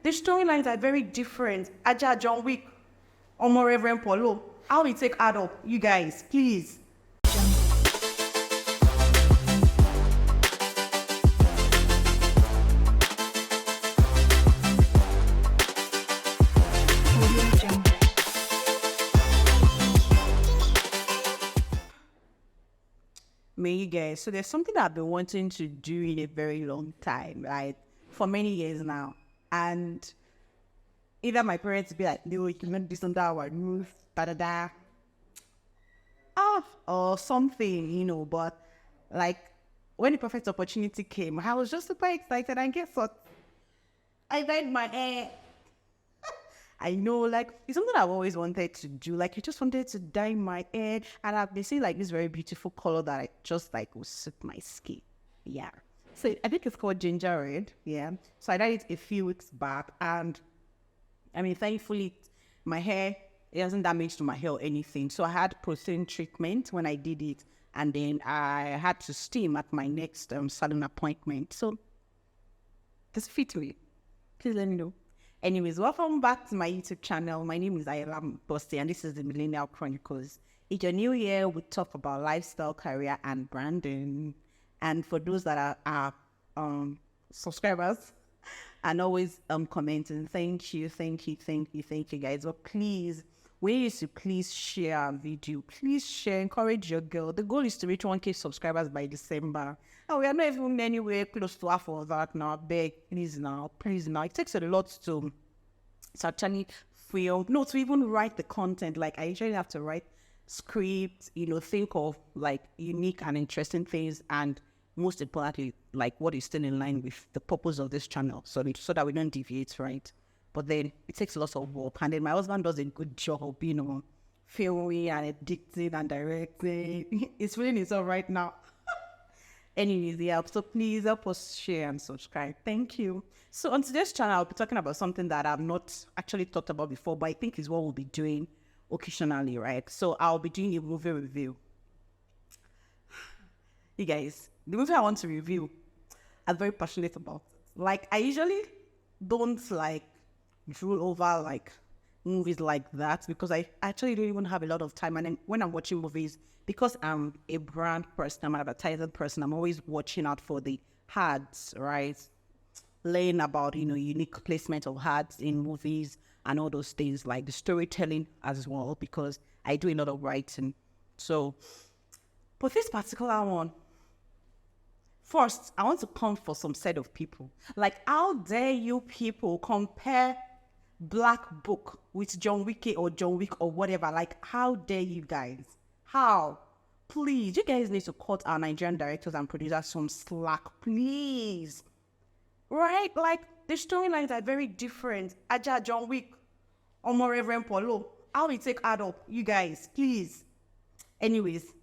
the storylines are very different. Aja, John Wick, Omo Reverend Polo. How we take add up, you guys, please. Me, you guys. So there's something that I've been wanting to do in a very long time, right? For many years now. And either my parents be like, no, you cannot do something that would move, da da da. Or something, but like when the perfect opportunity came, I was just super excited. And guess what? I dyed my hair. I know, like, it's something I've always wanted to do. Like, I just wanted to dye my hair. And I've been seeing, like, this very beautiful color that I just, like, will suit my skin. Yeah. So, I think it's called ginger red. Yeah. So, I dyed it a few weeks back. And, I mean, thankfully, my hair, it hasn't damaged my hair or anything. So, I had protein treatment when I did it. And then I had to steam at my next salon appointment. So, this fit me. Please let me know. Anyways, welcome back to my YouTube channel. My name is Ayala Bosti, and this is the Millennial Chronicles. It's a new year. We talk about lifestyle, career, and branding. And for those that are subscribers and always commenting, thank you, guys. But please, we need to please share our video. Please share, encourage your girl. The goal is to reach 1K subscribers by December. And we are not even anywhere close to half of that now. Beg, please now. It takes a lot to actually film, to even write the content. Like, I usually have to write scripts, think of like unique and interesting things, and most importantly, like what is still in line with the purpose of this channel, so that we don't deviate, right? But then it takes a lot of work, and then my husband does a good job, filming and editing and directing. It's really his all right now. Anyways, yeah, so please help us share and subscribe. Thank you. So on today's channel, I'll be talking about something that I've not actually talked about before, but I think is what we'll be doing occasionally, right? So I'll be doing a movie review. You guys, the movie I want to review, I'm very passionate about. Like, I usually don't like drool over like movies like that because I actually don't even have a lot of time. And then when I'm watching movies, because I'm a brand person, I'm an advertising person, I'm always watching out for the ads, right? Learn about, unique placement of ads in movies and all those things, like the storytelling as well, because I do a lot of writing. So, but this particular one, first, I want to come for some set of people. Like, how dare you people compare Black Book with John Wick or John Wick or whatever? Like, how dare you guys? How? Please, you guys need to cut our Nigerian directors and producers some slack, please. Right? Like, the storylines are very different. Aja, John Wick, Omo Reverend Polo. How we take add up, you guys, please. Anyways,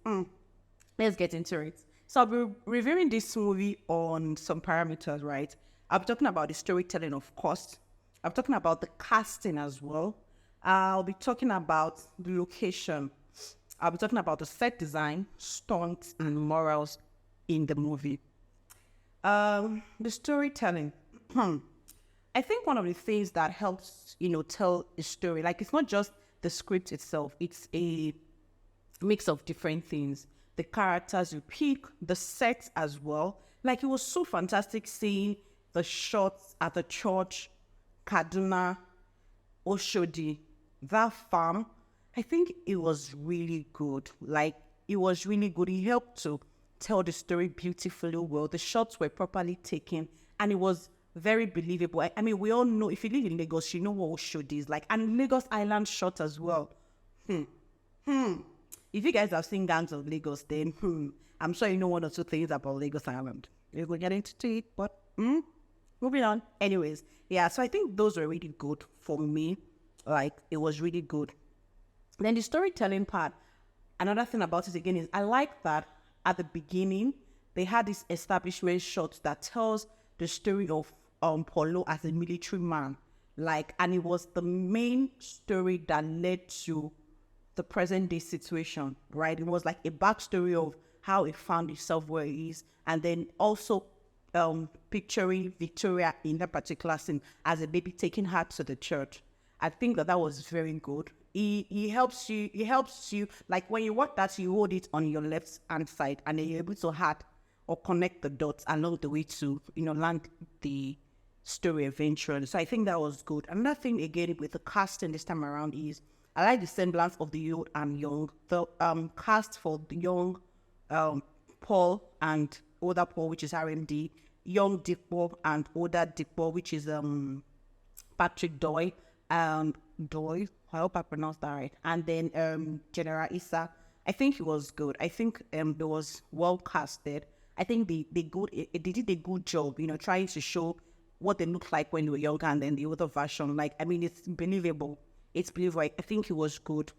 let's get into it. So I'll be reviewing this movie on some parameters, right? I'll be talking about the storytelling, of course. I'm talking about the casting as well. I'll be talking about the location. I'll be talking about the set design, stunts, and morals in the movie. The storytelling. I think one of the things that helps, tell a story, like, it's not just the script itself. It's a mix of different things. The characters you pick, the set as well. Like, it was so fantastic seeing the shots at the church, Kaduna, Oshodi, that farm. I think it was really good. Like, it was really good. It helped to tell the story beautifully well. The shots were properly taken, and it was very believable. I mean, we all know, if you live in Lagos, you know what Oshodi is like. And Lagos Island shot as well. If you guys have seen Gangs of Lagos, then I'm sure you know one or two things about Lagos Island. We'll get into it, but moving on. Anyways, yeah, so I think those were really good for me. Like, it was really good. Then the storytelling part, another thing about it again is I like that at the beginning, they had this establishment shot that tells the story of Polo as a military man. Like, and it was the main story that led to the present day situation, right? It was like a backstory of how he found himself where he is, and then also picturing Victoria in that particular scene as a baby taking her to the church. I think that was very good. He helps you like when you watch that, you hold it on your left hand side and then you're able to add or connect the dots along the way to land the story eventually. So I think that was good. Another thing again with the casting this time around is I like the semblance of the old and young. The cast for the young Paul and older Paul, which is RMD, young Dickball and older Dickball, which is Patrick Doy. Doy, I hope I pronounced that right. And then General Issa, I think he was good. I think it was well casted. I think they did a good job, trying to show what they looked like when they were younger and then the older version. Like, I mean, it's believable. It's believable. I think it was good.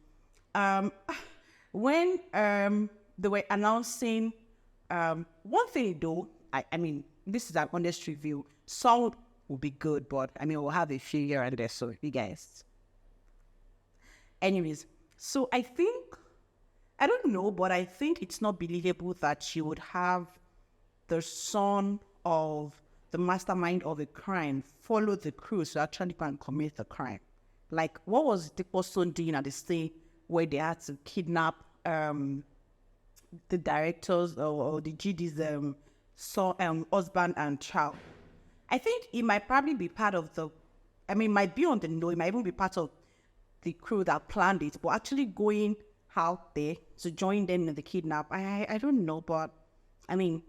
When they were announcing, one thing though, I mean, this is an honest review. Song will be good, but I mean, we'll have a few here and there, so you guys. Anyways, so I don't know, but I think it's not believable that you would have the son of the mastermind of a crime follow the crew to actually go and commit the crime. Like, what was the person doing at the scene where they had to kidnap the directors or the GD's husband and child? I think it might probably be part of might be on the know, it might even be part of the crew that planned it, but actually going out there to join them in the kidnap, I don't know, but I mean,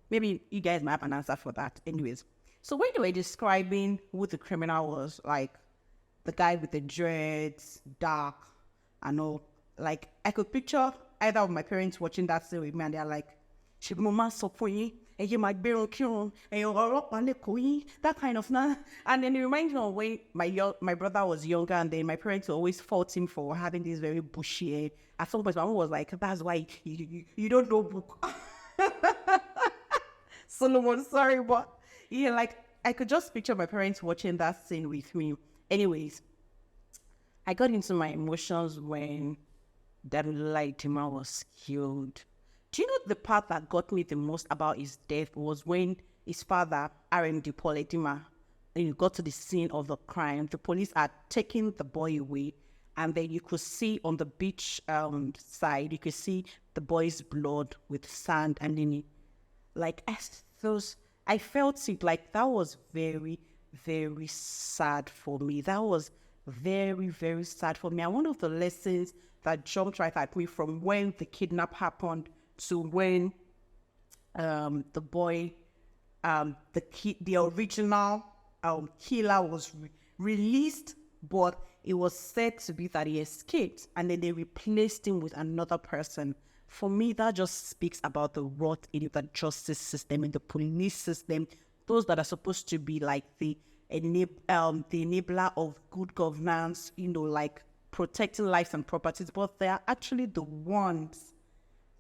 maybe you guys might have an answer for that. Anyways, so when they were describing who the criminal was, like the guy with the dreads, dark, and all, like I could picture either of my parents watching that scene with me and they're like, "She mama so for you, and you might be on and you're that kind of nah." And then it reminds me of when my brother was younger, and then my parents always fought him for having this very bushy hair. At some point, my mom was like, "That's why you don't know book." Solomon, sorry, but yeah, like I could just picture my parents watching that scene with me. Anyways, I got into my emotions when Dadulai Tima was killed. Do you know the part that got me the most about his death was when his father, RMD Paul Edima, got to the scene of the crime. The police are taking the boy away, and then you could see on the beach side, you could see the boy's blood with sand, and then I felt it. Like, that was very, very sad for me. That was very, very sad for me. And one of the lessons that jumped right at me from when the kidnap happened to when the boy, the original killer was released, but it was said to be that he escaped, and then they replaced him with another person. For me, that just speaks about the rot in the justice system, in the police system, those that are supposed to be like the enabler of good governance, like protecting lives and properties, but they are actually the ones,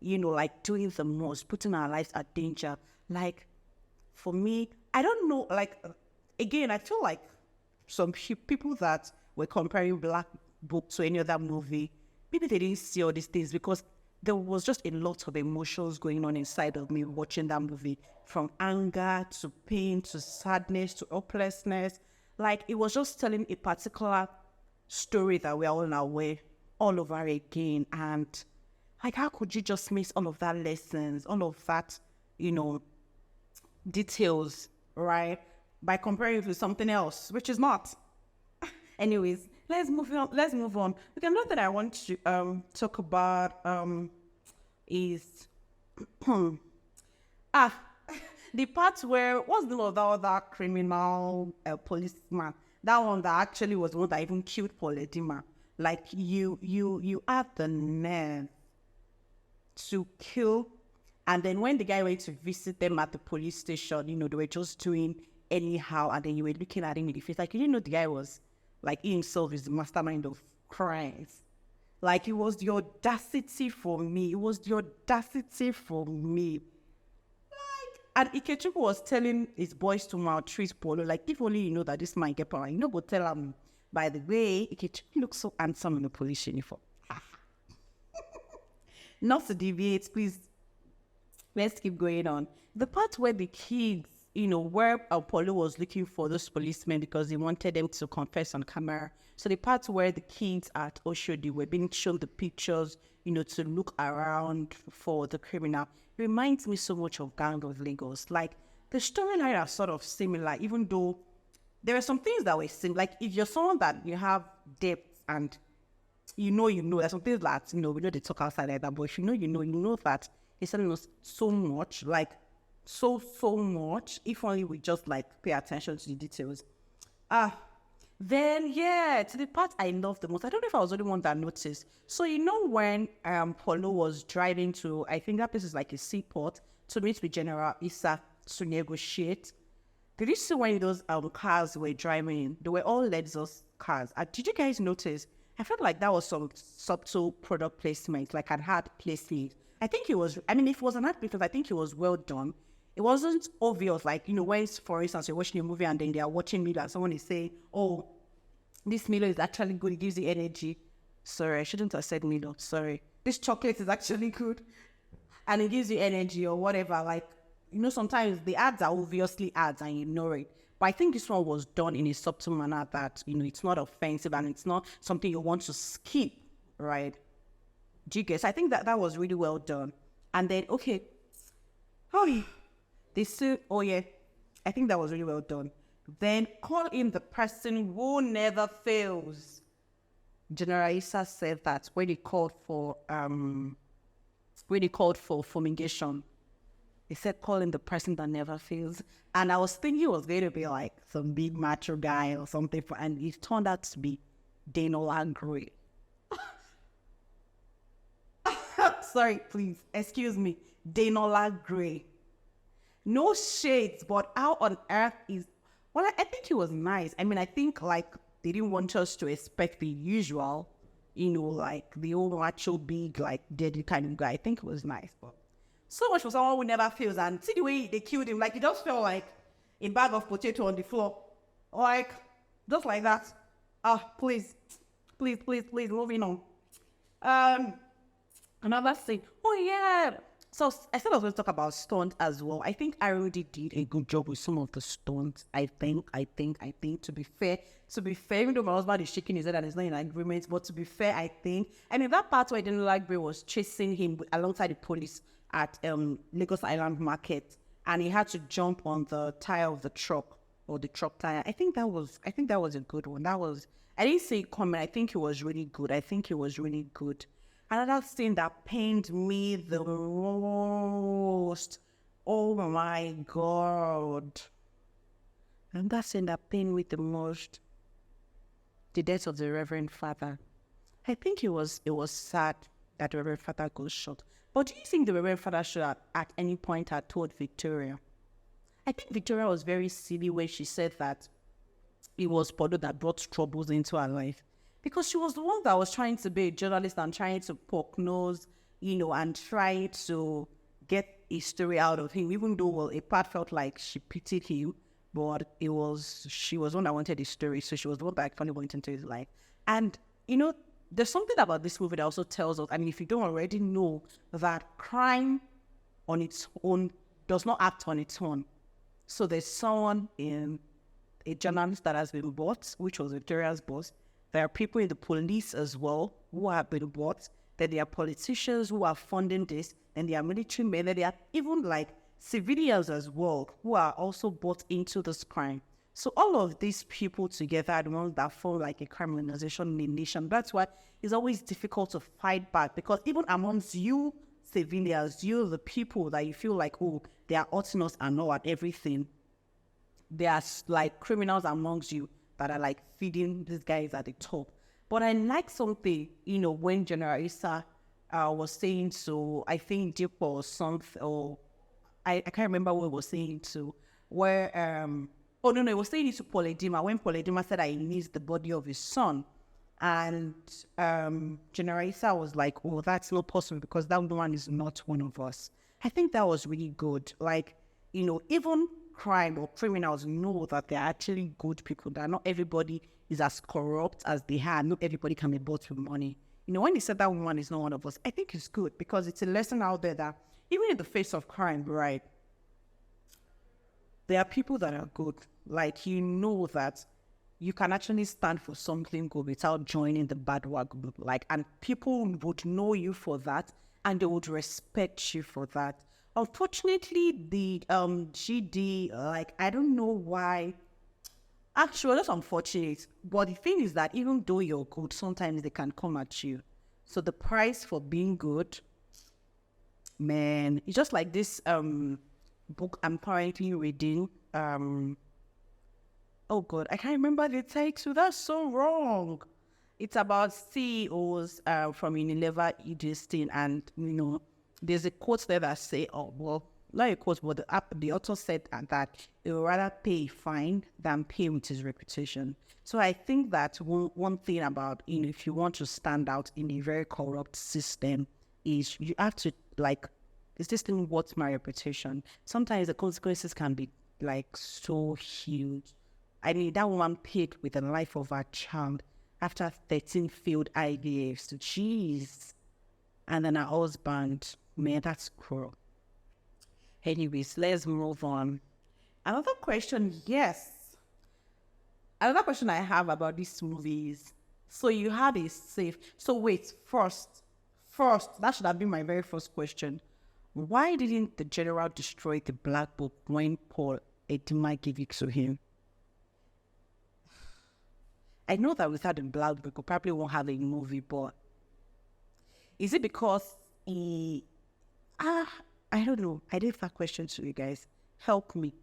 like doing the most, putting our lives at danger. Like, for me, I don't know, like, again, I feel like some people that were comparing Black Book to any other movie, maybe they didn't see all these things, because there was just a lot of emotions going on inside of me watching that movie, from anger to pain to sadness to hopelessness. Like, it was just telling a particular story that we're all in our way all over again. And like, how could you just miss all of that lessons, all of that, details, right? By comparing it with something else, which is not. Anyways, let's move on. Okay, another thing I want to talk about is the part where, what's the name of that other criminal policeman? That one that actually was the one that even killed Paul Edima. Like, you have the nerve to kill, and then when the guy went to visit them at the police station, they were just doing anyhow, and then you were looking at him in the face, like, you didn't know the guy was, like, he himself is the mastermind of crimes. Like, it was the audacity for me. And Ikechukwu was telling his boys to maltreat Polo. Like, if only you know that this man get power, go tell him, by the way, Ikechukwu looks so handsome in the police uniform. Not to deviate, please. Let's keep going on. the part where the kids, where Apollo was looking for those policemen because he wanted them to confess on camera. So the part where the kids at Oshodi were being shown the pictures, to look around for the criminal, reminds me so much of Gang of Lagos. Like, the storyline are sort of similar, even though there are some things that were similar. Like, if you're someone that you have depth and there's some things that, we know they talk outside like that, but if you know that it's telling us so much, like, so much, if only we just, like, pay attention to the details. Then, to the part I love the most, I don't know if I was the only one that noticed. So, when Polo was driving to, I think that place is like a seaport, to meet with General Issa to negotiate, did you see when those cars were driving in? They were all Lexus cars. Did you guys notice? I felt like that was some subtle product placement, like an ad placement. I think it was, if it was an ad placement, I think it was well done. It wasn't obvious, like, when, for instance, you're watching a movie and then they are watching Milo and someone is saying, oh, this Milo is actually good, it gives you energy. Sorry, I shouldn't have said Milo, sorry. This chocolate is actually good and it gives you energy or whatever. Like, sometimes the ads are obviously ads and you ignore it. But I think this one was done in a subtle manner that, it's not offensive and it's not something you want to skip, right? Do you guess? I think that was really well done. And then, okay. I think that was really well done. Then call in the person who never fails. General Issa said that when he called for fumigation, he said call in the person that never fails. And I was thinking it was going to be like some big macho guy or something, and it turned out to be Danola Gray. Sorry, please, excuse me. Danola Gray. No shades, but how on earth is... Well, I think it was nice. I think, like, they didn't want us to expect the usual, like, the old macho, big, like, deadly kind of guy. I think it was nice, but so much for someone who never fails. And see the way they killed him, like, it just felt like a bag of potato on the floor. Like, just like that. Please, moving on. Another thing. Oh, yeah. So I said I was going to talk about stunts as well. I think I already did a good job with some of the stunts. I think, to be fair, even though my husband is shaking his head and he's not in agreement, but to be fair, I think, that part where I didn't like Bray was chasing him alongside the police at Lagos Island Market, and he had to jump on the tire of the truck, or the truck tire. I think that was a good one. I didn't see it coming. I think it was really good. Another thing that pained me the most, oh my God. Another thing that pained me the most, the death of the Reverend Father. I think it was sad that the Reverend Father got shot. But do you think the Reverend Father should have at any point had told Victoria? I think Victoria was very silly when she said that it was Podo that brought troubles into her life. Because she was the one that was trying to be a journalist and trying to poke nose, and try to get a story out of him, even though, a part felt like she pitied him, but she was one that wanted the story, so she was the one that actually went into his life. And, there's something about this movie that also tells us, if you don't already know, that crime on its own does not act on its own. So there's someone a journalist that has been bought, which was Victoria's boss. There are people in the police as well who have been bought. Then there are politicians who are funding this. Then there are military men. Then there are even like civilians as well who are also bought into this crime. So all of these people together are the ones that form like a crime organization in the nation. That's why it's always difficult to fight back, because even amongst you civilians, the people that you feel like, oh, they are hurting us and know at everything, there are like criminals amongst you that are like feeding these guys at the top. But I like something, when General Issa was saying to, I think Deep or something, or I can't remember what he was saying to, where, he was saying it to Poledima, when Poledima said that he needs the body of his son. And General Issa was like, oh, that's not possible because that one is not one of us. I think that was really good. Like, even crime or criminals know that they're actually good people, that not everybody is as corrupt as they are. Not everybody can be bought with money. When they said that woman is not one of us, I think it's good because it's a lesson out there that even in the face of crime, right, there are people that are good. Like, you know that you can actually stand for something good without joining the bad work group. Like, and people would know you for that, and they would respect you for that. Unfortunately, the GD, like, I don't know why. Actually, that's unfortunate. But the thing is that even though you're good, sometimes they can come at you. So the price for being good, man, it's just like this book I'm currently reading. Oh God, I can't remember the title. That's so wrong. It's about CEOs from Unilever, Egistin, and there's a quote there that say, oh well, not a quote, but the author said that he would rather pay a fine than pay with his reputation. So I think that one thing about if you want to stand out in a very corrupt system is you have to is this thing worth my reputation? Sometimes the consequences can be so huge. I mean, that woman paid with the life of her child after 13 failed IVFs. Jeez. And then her husband, man, that's cruel. Anyways, let's move on. Another question I have about these movies. So you have a safe. So wait, first, that should have been my very first question. Why didn't the general destroy the black book when Paul Edima gave it to him? I know that without the black book, we probably won't have a movie, but is it because I don't know. I did that question to you guys. Help me.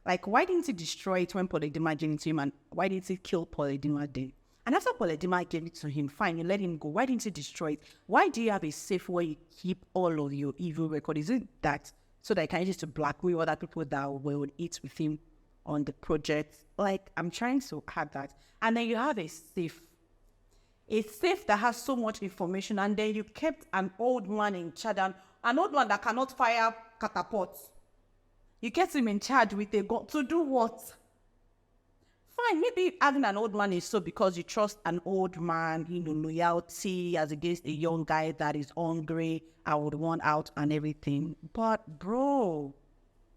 Like, why didn't he destroy it when Paul Edima gave it to him, and why didn't he kill Paul Edima then? And after Paul Edima gave it to him, fine, you let him go. Why didn't you destroy it? Why do you have a safe where you keep all of your evil record? Is it that so that you can use to blackmail other people that will eat with him on the project? Like, I'm trying to have that. And then you have a safe that has so much information, and then you kept an old man in charge, and an old man that cannot fire catapults. You kept him in charge with a gun to do what? Fine, maybe having an old man is so because you trust an old man, loyalty as against a young guy that is hungry, I would want out and everything. But bro,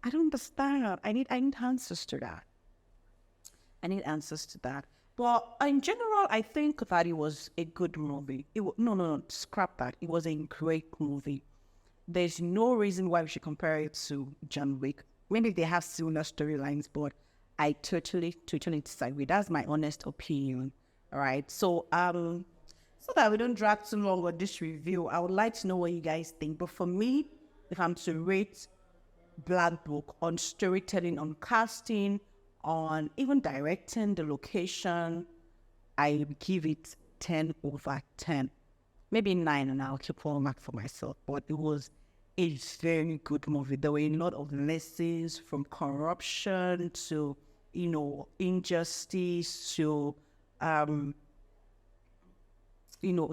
I don't understand. I need answers to that. But in general, I think that it was a good movie. No, scrap that. It was a great movie. There's no reason why we should compare it to John Wick. Maybe they have similar storylines, but I totally disagree. That's my honest opinion. All right. So so that we don't drag too long on this review, I would like to know what you guys think. But for me, if I'm to rate Black Book on storytelling, on casting, on even directing, the location, I give it 10 over 10. Maybe 9, and I'll keep one mark for myself. But it was a very good movie. There were a lot of lessons, from corruption to, injustice to,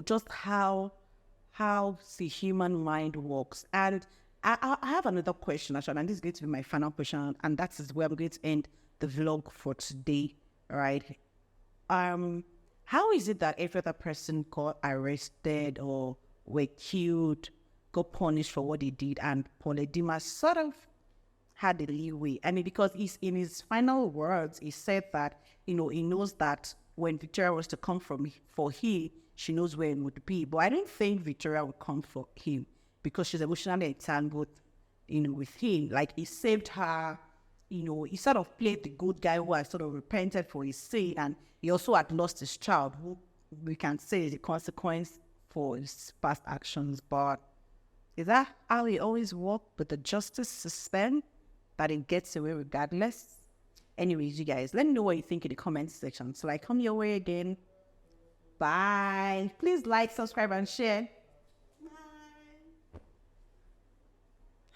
just how the human mind works. And I have another question, actually, and this is going to be my final question, and that is where I'm going to end the vlog for today, right? How is it that every other person got arrested or were killed, got punished for what they did, and Paul Edima sort of had the leeway? I mean, because in his final words, he said that, he knows that when Victoria was to come for him, she knows where it would be. But I don't think Victoria would come for him because she's emotionally entangled, with him. Like, he saved her. He sort of played the good guy who had sort of repented for his sin, and he also had lost his child, who we can say is the consequence for his past actions. But is that how he always worked with the justice system, that it gets away regardless? Anyways, you guys, let me know what you think in the comment section. So I come your way again. Bye. Please like, subscribe, and share.